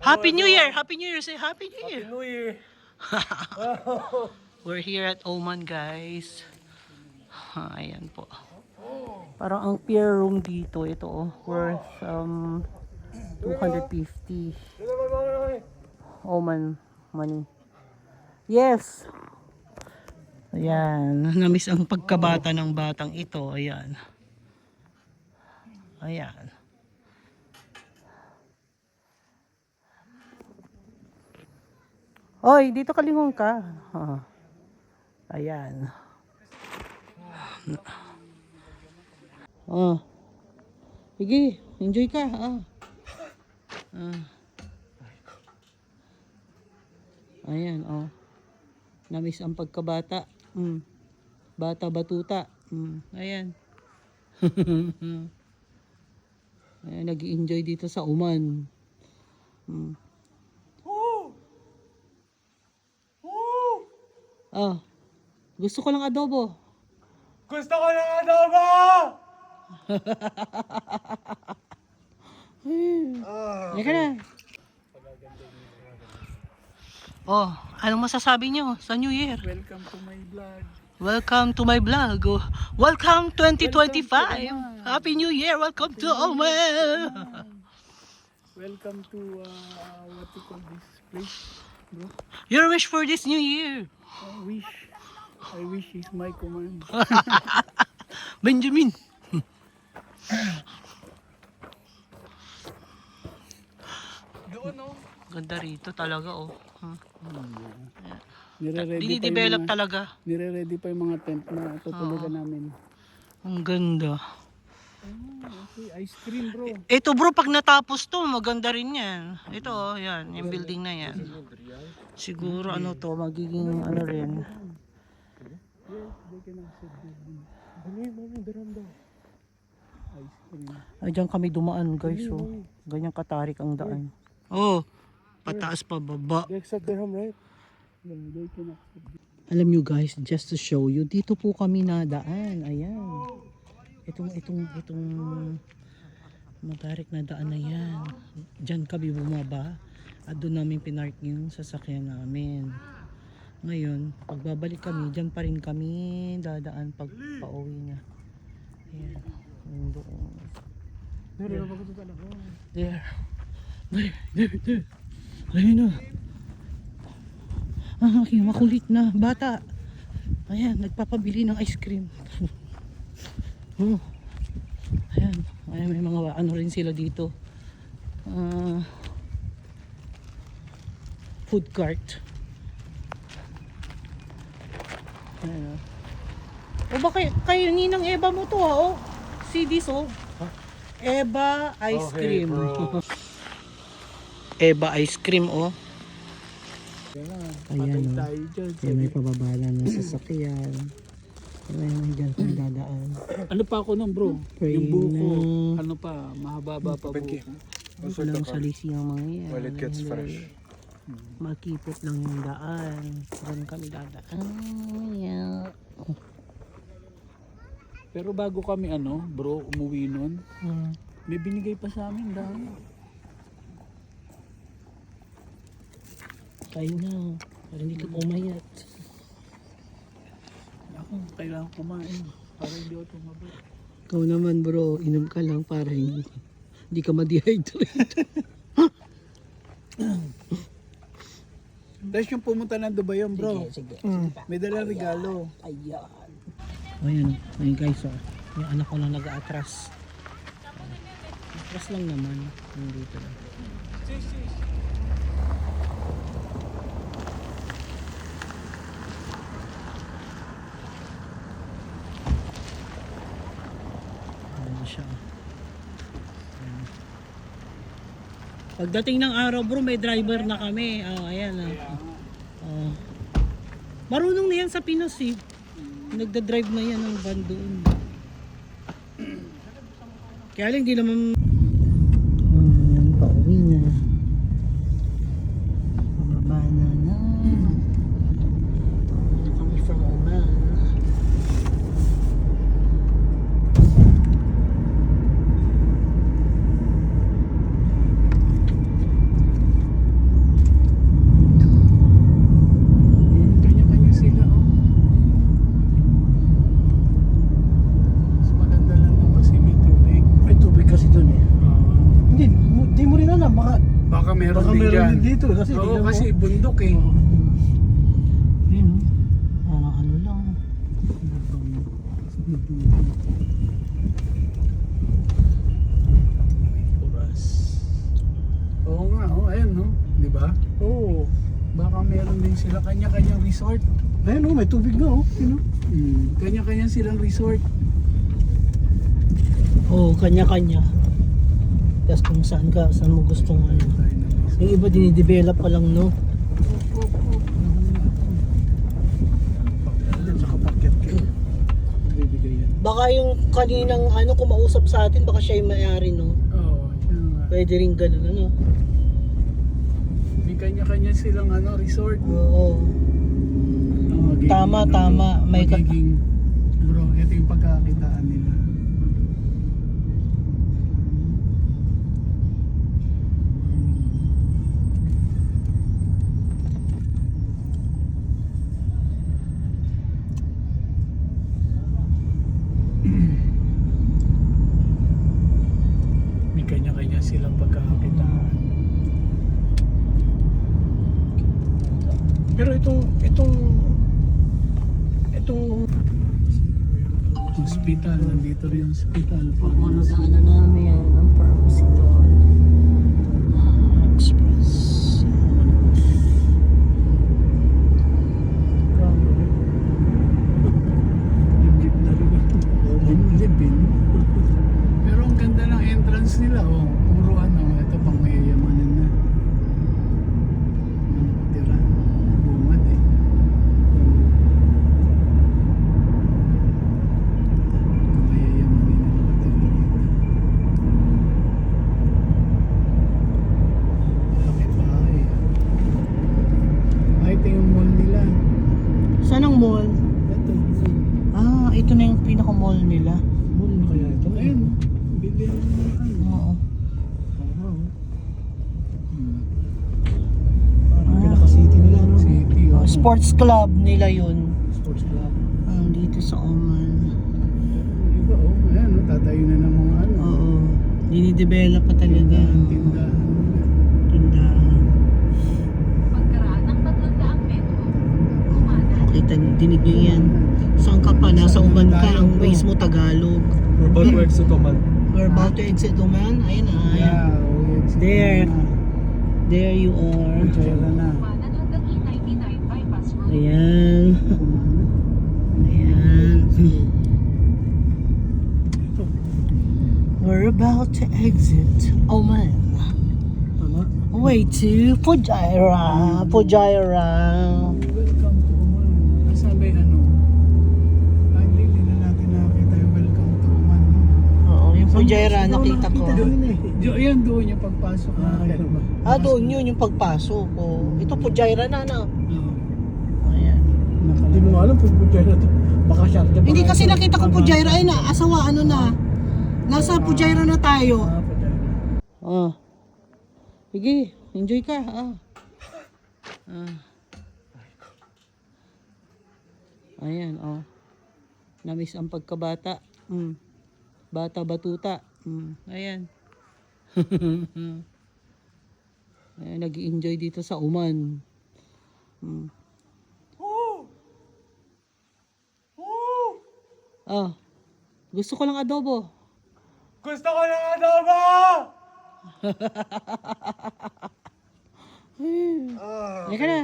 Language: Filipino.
Happy New Year! Happy New Year! Say Happy New Year! New Year. We're here at Oman, guys. Ayan po. Parang ang pier room dito, ito worth 250 Oman money. Yes! Ayan. Namiss ang pagkabata ng batang ito. Ayan. Ayan. Oy, dito kalingon ka. Ayan. Oh. Sige, enjoy ka. Ayan, namiss ang pagkabata. Bata batuta. Ayan. Ayan, nag-i-enjoy dito sa Oman. Gusto ko lang adobo. Gusto ko ng adobo! Halika na. Anong masasabi nyo sa New Year? Welcome to my vlog. Welcome to my vlog. Welcome 2025. Happy New Year. Welcome to Oman. Welcome to what you call this place, bro? Your wish for this New Year. I wish is my command. Benjamin. Doon, no? Ganda rito talaga, Nire-ready talaga. Nire-ready pa yung mga tent na tutulugan namin. Ang ganda. Okay, ice cream, bro. Ito bro, pag natapos to, maganda rin yan. Ito, yan, yung building na yan. Siguro ano to, magiging ano rin. Ice cream. Ay, dyan kami dumaan guys, Ganyan katarik ang daan. Pataas pa baba. They accept their home, right? They can accept. Alam nyo guys, just to show you, dito po kami nadaan. Ayan. Itong matarik na daan na yan. Diyan kami bumaba. At doon namin pinark yung sasakyan namin. Ngayon, pagbabalik kami, diyan pa rin kami dadaan pag pauwi na. Ayan. Doon. There. Ayun na. Okay, makulit na bata. Ayan, nagpapabili ng ice cream. Ayan, may mga ano rin sila dito. Food cart. Ayan. Baka kayo ninang Eva mo to See this Eva ice cream. Eva ice cream Ayan Ayan, may pababala ng sasakyan. Ayan, dyan kung dadaan. Ano pa ako nun, bro? Yung buko, ano pa, mahaba pa buko. Walang salisi ang mga yan. Well, it gets fresh. Makipot lang yung daan. Dyan kami dadaan. Ayan. Pero bago kami bro, umuwi nun, may binigay pa sa amin dahil. Kayo na. Para hindi ka pumayat. Ako, kailangan kumain para hindi ako tumabot. Ikaw naman bro, inom ka lang para hindi ka ma-dehydrate. Tapos yung pumunta ng Dubai yun, bro. Sige. May dalang regalo. Ayan. Ayan guys, yung anak ko lang nag-aatras. Atras lang naman. Dito lang. Ayan siya. Ayan. Pagdating ng araw bro, may driver na kami. Ayan. Marunong na yan sa Pinas Nagda-drive na yan ng van doon. Kaya lang di naman pauwi na. Pababa na. Kami from Oman. Baka meron din dyan. dito kasi Oo, tingnan mo. kasi bundok eh. Ayun, oh. Parang ano lang. Oras. Oo nga, oh, ayun no. Di ba? Oo. Baka meron din sila kanya-kanyang resort. Ayun oh, may tubig na oh. Yun, oh. Kanya-kanya silang resort. Oo, kanya-kanya. Tapos kung saan mo gustong ano. Tayo na resort. Yung iba dinidevelop pa lang, no? Diyan sa kapakyat kayo. Bibigay yan. Baka yung kaninang ano kumausap sa atin, baka siya yung may-ari, no? Oo, siya nga. Pwede rin ganun, ano? May kanya-kanya silang ano, resort. Oo. Ang magiging, Tama, ano, tama. May magiging, bro, ito yung pagkakitaan nila. May kanya-kanya silang pagkakakitaan. Pero itong Hospital, nandito rin yung hospital. Oo, nadaanan namin yan ang pharmacy doon. Express. Legit talaga. Liblibin. Pero ang ganda ng entrance nila, oh. Puro ano, ito pang mayayamanan na. Ano nakatira? Bungad eh. Mayayamanin na nakatira dito. Laki pa eh. Ay, ito yung mall nila. Saan ang mall? Ito. Ah, ito na yung pinaka-mall nila. mall na kaya ito. Ayun. Bili ng mga ano. Oo. Parang pinaka-city nila, no? City, oh. Sports club nila yun. Sports club. Ang dito sa Oman. Iba, oh. Ayan, oh. Tatayo na ng mga ano. Oo. Dinidevelop pa talaga. Tindahan nila. Tindahan. Pagkaraan ng 300 metro, kumana. Kita, dinig nyo yan. Saan ka pa? Nasa Oman ka. Ang ways mo Tagalog. We're about to exit Oman. We're about to exit Oman. Ayun na. Yeah, oh, yes. There. There you are. Tira na. Kumanan hanggang E99 bypass road. Ayan. Ayan. We're about to exit Oman. Tama? Way to Fujairah. Fujairah. Welcome to Oman. Asan ba yung ano? Ah, hindi na natin nakita yung welcome to Oman. No? Oo, yung Fujairah nakita ko. Yan doon yung pagpasok natin. Ah, doon yun yung pagpasok ko. Ito Fujairah na na. Oo. Ayan. Hindi mo nga alam kung Pujaira to. Baka Sharjah. Hindi kasi nakita ko Fujairah ay na. Asawa ano na. Nasa Fujairah na tayo. Ah. Sige, enjoy ka. Ah. Ah. Ayan, oh. Namiss ang pagkabata. Bata batuta. Ayan. Ayan, nag-enjoy dito sa Oman. Ah. Gusto ko lang adobo. Gusto ko ng adobo! Halika na.